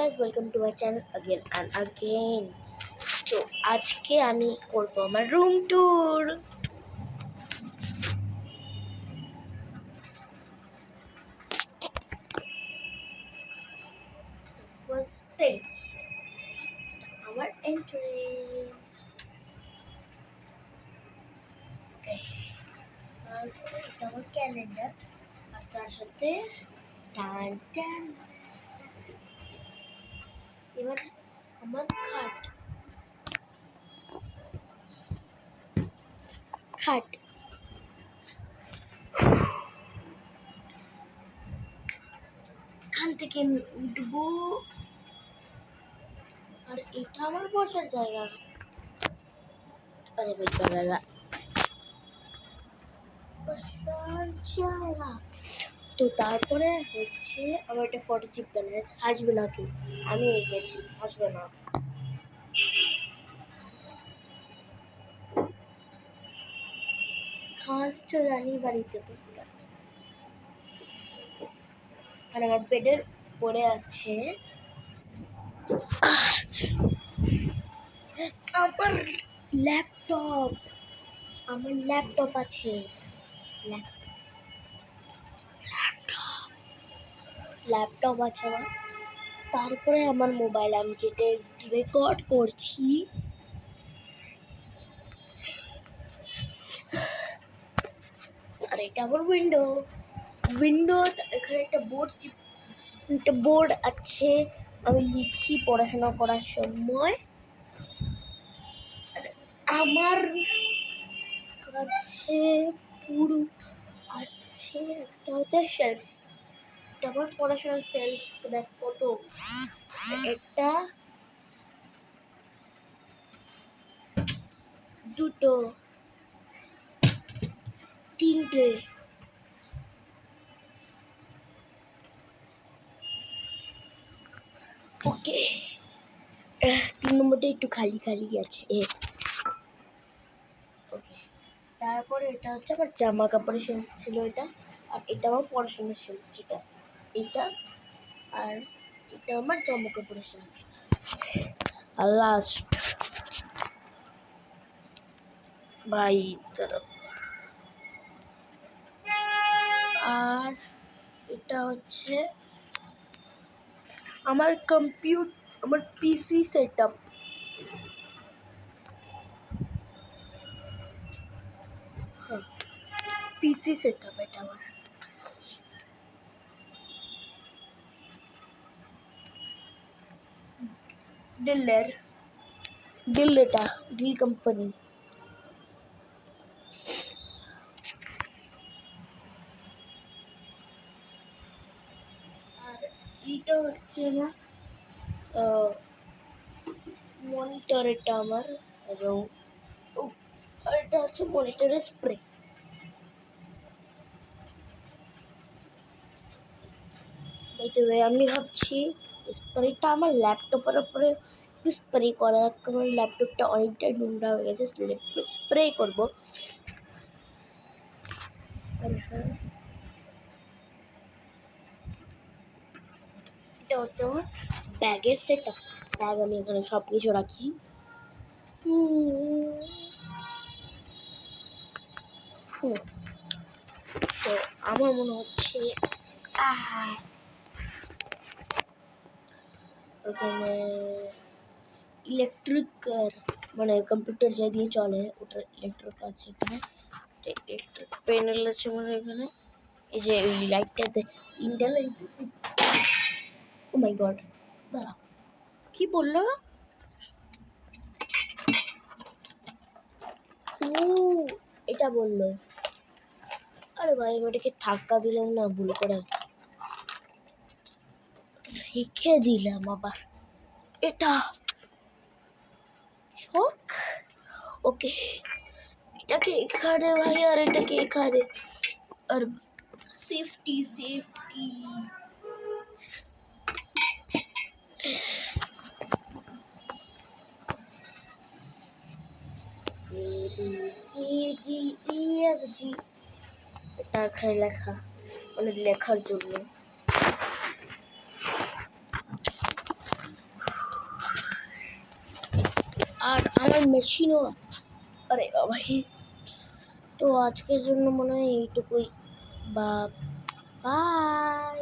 guys, welcome to my channel again and again. তো আজকে আমি করব আমার রুম ট্যুর। ফার্স্টে আমার এন্ট্রেন্স। ওকে, তারপরে এটা আমার ক্যালেন্ডার আর তার সাথে টান টান। এবার আমার খাট খাট এখান থেকে আমি উঠবো আর এটা আমার বসার জায়গা। আরে ভাই জায়গা বসার জায়গা। তো তারপরে হচ্ছে আমার একটা ফটো চিপকানো আছে, আসবে নাকি? আমি এঁকেছি, আসবে না। হাঁসটা জানি বাড়িতে তো। আর আমার বেডের পড়ে আছে আমার ল্যাপটপ। আমার ল্যাপটপ আছে, ল্যাপটপ আছে আমার। তারপরে আমার মোবাইল, আমি যেটা রেকর্ড করছি। আর এটা আমার উইন্ডো। এখানে একটা বোর্ড আছে, আমি লিখি পড়াশোনা করার সময়। আমার কাছে পুরো আছে একটা হচ্ছে শেলফ, এটা আমার পড়াশোনার সেলফ। দেখ কত, একটা দুটো তিনটে ওকে। 3 নম্বরটা একটু খালি খালি আছে। ওকে, তারপরে এটা হচ্ছে আমার জামা কাপড়ের শেলফ ছিল এটা। আর এটা আমার পড়াশোনার শেলফ, যেটা এটা। আর এটা আমার জামা কাপড়ের শেলফ। আর লাস্ট ভাই আর এটা হচ্ছে আমার আমার পিসি সেটআপ। পিসি সেটআপ এটা আমার। ডিল এটা ডিল কোম্পানি। আর এটা হচ্ছে না মনিটর, এটা আমার। আর এটা হচ্ছে মনিটরের স্প্রে। আমি ভাবছি স্প্রেটা আমার ল্যাপটপের উপরে একটু স্প্রে করা। আমার ল্যাপটপটা অনেকটাই নোংরা হয়ে গেছে, স্প্রে করব। এটা হচ্ছে আমার ব্যাগের সেটআপ। ব্যাগ আমি এখানে সব কিছু রাখি। তো আমার মনে হচ্ছে ওখানে ইলেকট্রিক মানে কম্পিউটার যা দিয়ে চলে ওটা ইলেকট্রিক আছে এখানে। ইলেকট্রিক প্যানেল আছে মানে এখানে। এই যে ওই লাইটটাতে 3টা লাইট। ও মাই গড, দাঁড়া, কি বললো? ও এটা বললো। আরে ভাই, আমি ওটাকে ধাক্কা দিলাম না ভুল করে, রেখে দিলাম আবার। এটা শখ। ওকে, এটাকে এখানে ভাই, আর এটাকে এখানে। আর সেফটি এটা এখানে লেখা, মানে লেখার জন্য। আর আমার মেশিনও আরে বাবা তো আজকের জন্য মনে হয় এইটুকুই বা বাই।